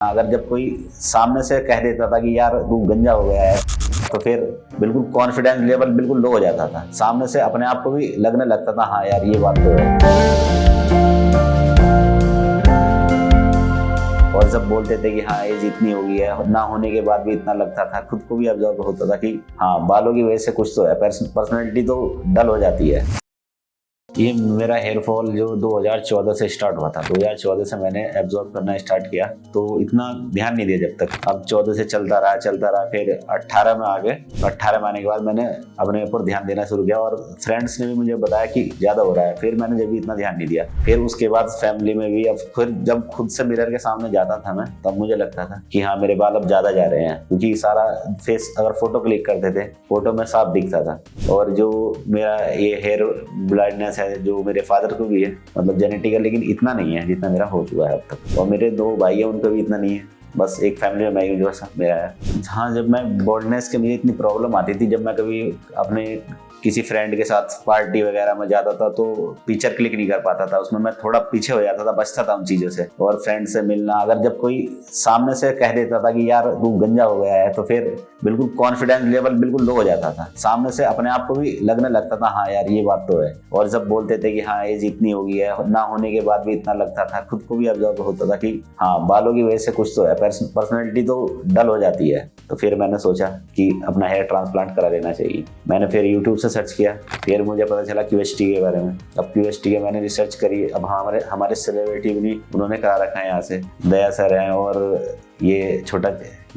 अगर जब कोई सामने से कह देता था कि यार तू गंजा हो गया है, तो फिर बिल्कुल कॉन्फिडेंस लेवल बिल्कुल लो हो जाता था। सामने से अपने आप को भी लगने लगता था हाँ यार ये बात तो है। और सब बोलते थे कि हाँ एज इतनी हो गई है, ना होने के बाद भी इतना लगता था। खुद को भी ऑब्जर्व होता था कि हाँ बालों की वजह से कुछ तो है, पर्सनैलिटी तो डल हो जाती है। ये मेरा हेयर फॉल जो 2014 से स्टार्ट हुआ था। 2014 से मैंने एब्जॉर्ब करना स्टार्ट किया, तो इतना ध्यान नहीं दिया जब तक। अब 14 से चलता रहा, फिर 18 में आ गए। 18 में आने के बाद मैंने अपने ऊपर ध्यान देना शुरू किया, और फ्रेंड्स ने भी मुझे बताया कि ज़्यादा हो रहा है। फिर मैंने जब भी इतना ध्यान नहीं दिया, फिर उसके बाद फैमिली में भी। अब फिर जब खुद से मिरर के सामने जाता था मैं, तब मुझे लगता था कि हाँ मेरे बाल अब ज़्यादा जा रहे हैं, क्योंकि सारा फेस अगर फोटो क्लिक करते थे, फोटो में साफ दिखता था। और जो मेरा ये हेयर ब्लाइंडनेस है, जो मेरे फादर को भी है, मतलब जेनेटिकल, लेकिन इतना नहीं है जितना मेरा हो चुका है अब तक। और मेरे 2 भाई हैं, उनको भी इतना नहीं है। बस एक फैमिली में मैं हूँ जो मेरा है। हाँ, जब मैं बॉल्डनेस के मुझे इतनी प्रॉब्लम आती थी, जब मैं कभी अपने किसी फ्रेंड के साथ पार्टी वगैरह में जाता था तो पिक्चर क्लिक नहीं कर पाता था, उसमें मैं थोड़ा पीछे हो जाता था, बचता था उन चीज़ों से। और फ्रेंड से मिलना, अगर जब कोई सामने से कह देता था कि यार तू गंजा हो गया है, तो फिर बिल्कुल कॉन्फिडेंस लेवल बिल्कुल लो हो जाता था। सामने से अपने आप को भी लगने लगता था हाँ यार ये बात तो है। और सब बोलते थे कि हाँ एज इतनी हो गई है, ना होने के बाद भी इतना लगता था। खुद को भी ऑब्जर्व होता था कि हाँ बालों की वजह से कुछ तो है, पर्सनैलिटी तो डल हो जाती है। तो फिर मैंने सोचा कि अपना हेयर ट्रांसप्लांट करा लेना चाहिए। मैंने फिर यूट्यूब से सर्च किया, फिर मुझे पता चला QST के बारे में। अब QST के मैंने रिसर्च करी। अब हमारे सेलिब्रिटी भी उन्होंने करा रखा है, यहाँ से दया सर हैं, और ये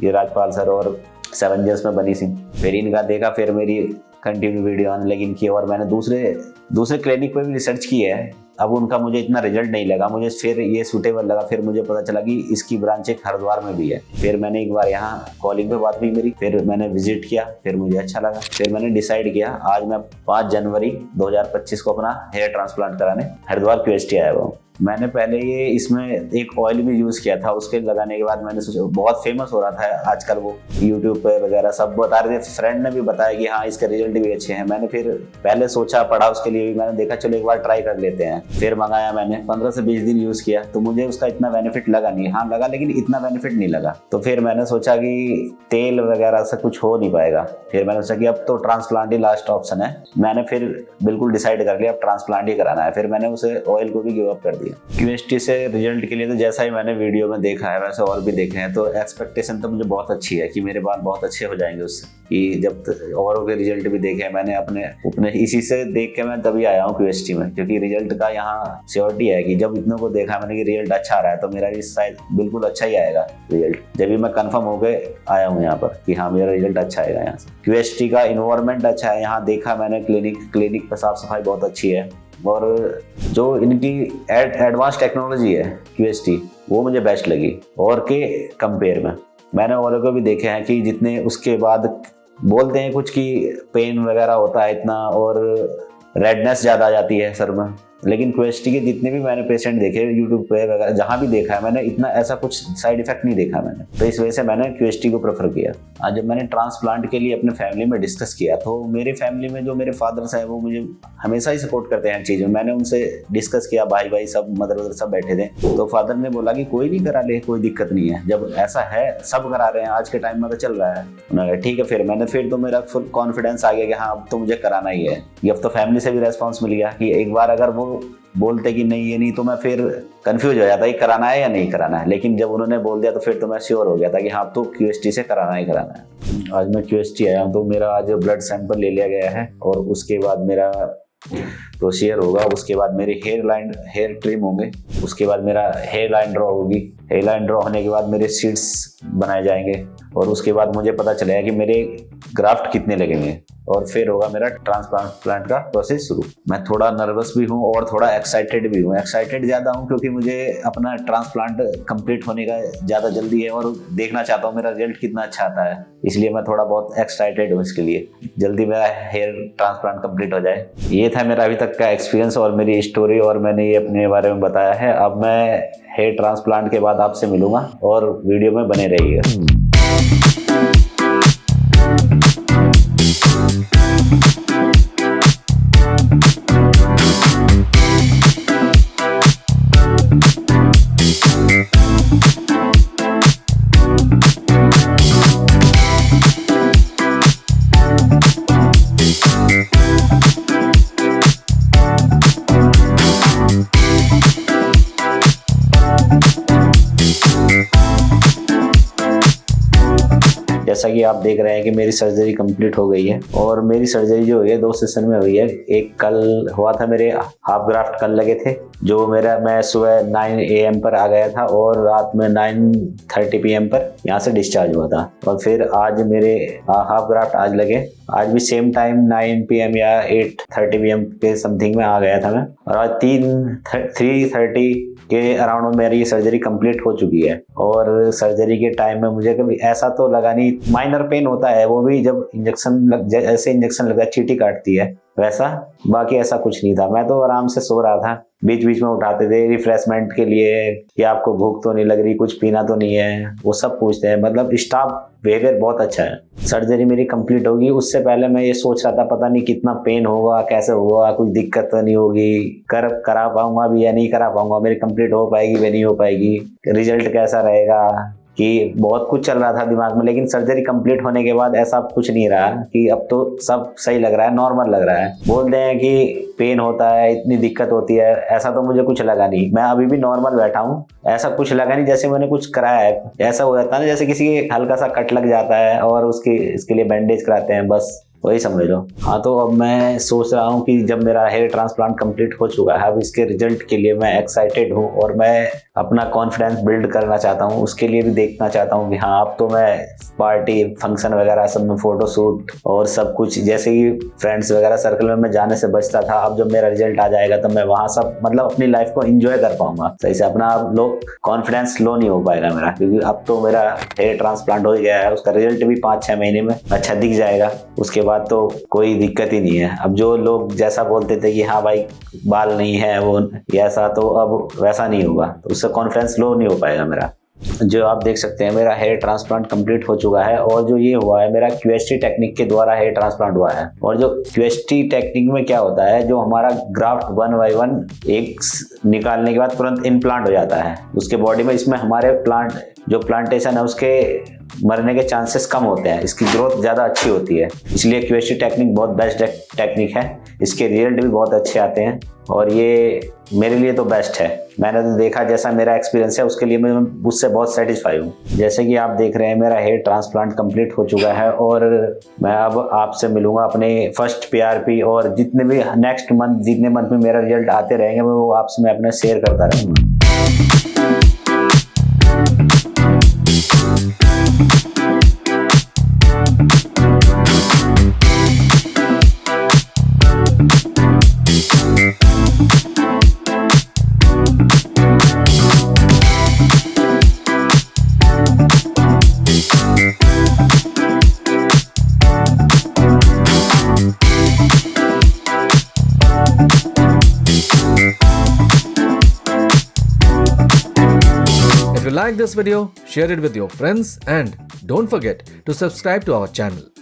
राजपाल सर, और 7 J's में बनी सिंह। फिर इनका देखा, फिर मेरी कंटिन्यू वीडियो आने लगी इनकी। और मैंने दूसरे क्लिनिक पे भी रिसर्च की है। अब उनका मुझे इतना रिजल्ट नहीं लगा, मुझे फिर ये सूटेबल लगा। फिर मुझे पता चला कि इसकी ब्रांच एक हरिद्वार में भी है। फिर मैंने एक बार यहाँ कॉलिंग पे बात हुई मेरी, फिर मैंने विजिट किया, फिर मुझे अच्छा लगा। फिर मैंने डिसाइड किया, आज मैं 5 जनवरी 2025 को अपना हेयर ट्रांसप्लांट कराने हरिद्वार QST आया हुआ हूँ। मैंने पहले ये इसमें एक ऑयल भी यूज़ किया था। उसके लगाने के बाद मैंने सोचा, बहुत फेमस हो रहा था आजकल, वो यूट्यूब पे वगैरह सब बता रहे थे। फ्रेंड ने भी बताया कि हाँ इसके रिजल्ट भी अच्छे हैं। मैंने फिर पहले सोचा, पढ़ा उसके लिए भी, मैंने देखा चलो एक बार ट्राई कर लेते हैं। फिर मंगाया मैंने, 15 से 20 दिन यूज़ किया, तो मुझे उसका इतना बेनिफिट लगा नहीं। हाँ लगा, लेकिन इतना बेनिफिट नहीं लगा। तो फिर मैंने सोचा कि तेल वगैरह से कुछ हो नहीं पाएगा। फिर मैंने सोचा कि अब तो ट्रांसप्लांट ही लास्ट ऑप्शन है। मैंने फिर बिल्कुल डिसाइड कर लिया अब ट्रांसप्लांट ही कराना है। फिर मैंने उसे ऑयल को भी गिव अप कर दिया। QST से रिजल्ट के लिए तो जैसा ही मैंने वीडियो में देखा है वैसे और भी देखे हैं, तो एक्सपेक्टेशन तो मुझे बहुत अच्छी है कि मेरे बाल बहुत अच्छे हो जाएंगे उससे। कि जब औरों के रिजल्ट भी देखे हैं मैंने अपने इसी से देख के मैं तभी आया हूँ QST में, क्योंकि रिजल्ट का यहाँ श्योरिटी है कि जब इतनों को देखा मैंने कि रिजल्ट अच्छा आ रहा है, तो मेरा भी शायद बिल्कुल अच्छा ही आएगा रिजल्ट। जब भी मैं कंफर्म हो गए आया हूँ यहाँ पर कि हाँ मेरा रिजल्ट अच्छा आएगा यहाँ से। QST का इन्वायरमेंट अच्छा है, यहाँ देखा मैंने क्लिनिक पर साफ सफाई बहुत अच्छी है। और जो इनकी एडवांस टेक्नोलॉजी है QST, वो मुझे बेस्ट लगी और के कंपेयर में। मैंने औरों को भी देखे हैं कि जितने उसके बाद बोलते हैं कुछ कि पेन वगैरह होता है इतना, और रेडनेस ज़्यादा आ जाती है सर में, लेकिन QST के जितने भी मैंने पेशेंट देखे यूट्यूब पे वगैरह जहाँ भी देखा है मैंने, इतना ऐसा कुछ साइड इफेक्ट नहीं देखा मैंने। तो इस वजह से मैंने QST को प्रेफर किया। आज जब मैंने ट्रांसप्लांट के लिए अपने फैमिली में डिस्कस किया, तो मेरे फैमिली में जो मेरे फादर्स हैं वो मुझे हमेशा ही सपोर्ट करते हैं चीज़ में। मैंने उनसे डिस्कस किया, भाई सब मदर सब बैठे थे, तो फादर ने बोला कि कोई नहीं करा ले, कोई दिक्कत नहीं है, जब ऐसा है सब करा रहे हैं आज के टाइम में तो चल रहा है। उन्होंने ठीक है। फिर तो मेरा फुल कॉन्फिडेंस आ गया कि हाँ अब तो मुझे कराना ही है। अब तो फैमिली से भी रेस्पॉन्स मिल गया कि एक बार अगर वो बोलते कि नहीं ये नहीं, तो मैं फिर कंफ्यूज हो जाता कि कराना है या नहीं कराना है। लेकिन जब उन्होंने बोल दिया तो फिर तो मैं श्योर हो गया था कि हाँ तो QST से कराना ही कराना है। आज मैं QST आया हूँ, तो मेरा आज ब्लड सैंपल ले लिया गया है, और उसके बाद मेरा प्रोसीजर होगा। उसके बाद मेरे हेयर ट्रिम होंगे, उसके बाद मेरा हेयर लाइन ड्रॉ होगी। हेयर लाइन ड्रॉ होने के बाद मेरे सीड्स बनाए जाएंगे, और उसके बाद मुझे पता चलेगा कि मेरे ग्राफ्ट कितने लगेंगे, और फिर होगा मेरा ट्रांसप्लांट का प्रोसेस शुरू। मैं थोड़ा नर्वस भी हूँ और थोड़ा एक्साइटेड भी हूँ। एक्साइटेड ज़्यादा हूँ क्योंकि मुझे अपना ट्रांसप्लांट कंप्लीट होने का ज़्यादा जल्दी है, और देखना चाहता हूँ मेरा रिजल्ट कितना अच्छा आता है, इसलिए मैं थोड़ा बहुत एक्साइटेड हूँ इसके लिए, जल्दी मेरा हेयर ट्रांसप्लांट कंप्लीट हो जाए। ये था मेरा अभी तक का एक्सपीरियंस और मेरी स्टोरी, और मैंने ये अपने बारे में बताया है। अब मैं हेयर ट्रांसप्लांट के बाद आपसे मिलूंगा, और वीडियो में बने रहिए। जैसा कि आप देख रहे हैं कि मेरी सर्जरी कंप्लीट हो गई है और मेरी सर्जरी जो हुई है 2 सेशन में हुई है। एक कल हुआ था, मेरे हाफ ग्राफ्ट कल लगे थे, जो मैं सुबह 9 AM पर आ गया था और रात में 9:30 PM पर यहाँ से डिस्चार्ज हुआ था। और फिर आज मेरे हाफ ग्राफ्ट आज लगे, आज भी सेम टाइम 9 PM या 8:30 PM के समथिंग में आ गया था मैं। और आज 3:30 के अराउंड में मेरी ये सर्जरी कंप्लीट हो चुकी है। और सर्जरी के टाइम में मुझे कभी ऐसा तो लगा नहीं, माइनर पेन होता है, वो भी जब ऐसे इंजेक्शन लगा चींटी काटती है वैसा, बाकी ऐसा कुछ नहीं था। मैं तो आराम से सो रहा था, बीच बीच में उठाते थे रिफ्रेशमेंट के लिए कि आपको भूख तो नहीं लग रही, कुछ पीना तो नहीं है, वो सब पूछते हैं। मतलब स्टाफ बिहेवियर बहुत अच्छा है। सर्जरी मेरी कंप्लीट होगी, उससे पहले मैं ये सोच रहा था पता नहीं कितना पेन होगा, कैसे होगा, कुछ दिक्कत तो नहीं होगी, करा पाऊंगा भी या नहीं करा पाऊंगा, मेरी कंप्लीट हो पाएगी भी नहीं हो पाएगी, रिजल्ट कैसा रहेगा, कि बहुत कुछ चल रहा था दिमाग में। लेकिन सर्जरी कंप्लीट होने के बाद ऐसा कुछ नहीं रहा कि अब तो सब सही लग रहा है, नॉर्मल लग रहा है। बोलते हैं कि पेन होता है, इतनी दिक्कत होती है, ऐसा तो मुझे कुछ लगा नहीं। मैं अभी भी नॉर्मल बैठा हूँ, ऐसा कुछ लगा नहीं जैसे मैंने कुछ कराया है। ऐसा हो जाता है ना जैसे किसी हल्का सा कट लग जाता है और इसके लिए बैंडेज कराते हैं, बस वही समझ लो। हाँ, तो अब मैं सोच रहा हूँ कि जब मेरा हेयर ट्रांसप्लांट कंप्लीट हो चुका है, अब इसके रिजल्ट के लिए मैं एक्साइटेड हूँ और मैं अपना कॉन्फिडेंस बिल्ड करना चाहता हूँ। उसके लिए भी देखना चाहता हूँ कि हाँ, अब तो मैं पार्टी फंक्शन वगैरह सब में फोटो शूट और सब कुछ, जैसे कि फ्रेंड्स वगैरह सर्कल में मैं जाने से बचता था, अब जब मेरा रिजल्ट आ जाएगा तो मैं वहाँ सब मतलब अपनी लाइफ को एंजॉय कर पाऊंगा सही से। अपना कॉन्फिडेंस लो नहीं हो पाएगा मेरा, क्योंकि अब तो मेरा हेयर ट्रांसप्लांट हो गया है, उसका रिजल्ट भी 5-6 महीने में अच्छा दिख जाएगा। उसके बाद तो कोई दिक्कत ही नहीं है। अब जो लोग जैसा बोलते थे कि हाँ भाई बाल नहीं है वो ऐसा, तो अब वैसा नहीं होगा, तो उससे कॉन्फिडेंस लो नहीं हो पाएगा मेरा। जो आप देख सकते हैं मेरा हेयर ट्रांसप्लांट कंप्लीट हो चुका है और जो ये हुआ है मेरा QHT टेक्निक के द्वारा हेयर ट्रांसप्लांट हुआ है। और जो QHT टेक्निक में क्या होता है, जो हमारा ग्राफ्ट 1 by 1 एक निकालने के बाद तुरंत इम्प्लांट हो जाता है उसके बॉडी में। इसमें हमारे प्लांटेशन है उसके मरने के चांसेस कम होते हैं, इसकी ग्रोथ ज़्यादा अच्छी होती है, इसलिए QHT टेक्निक बहुत बेस्ट टेक्निक है। इसके रिजल्ट भी बहुत अच्छे आते हैं और ये मेरे लिए तो बेस्ट है। मैंने तो देखा, जैसा मेरा एक्सपीरियंस है उसके लिए मैं उससे बहुत सेटिस्फाई हूँ। जैसे कि आप देख रहे हैं मेरा हेयर ट्रांसप्लांट कंप्लीट हो चुका है और मैं अब आपसे मिलूंगा अपने फर्स्ट PRP, और जितने भी नेक्स्ट मंथ जितने मंथ में मेरा रिजल्ट आते रहेंगे वो आपसे मैं अपना शेयर करता रहूँगा। If you like this video, share it with your friends and don't forget to subscribe to our channel.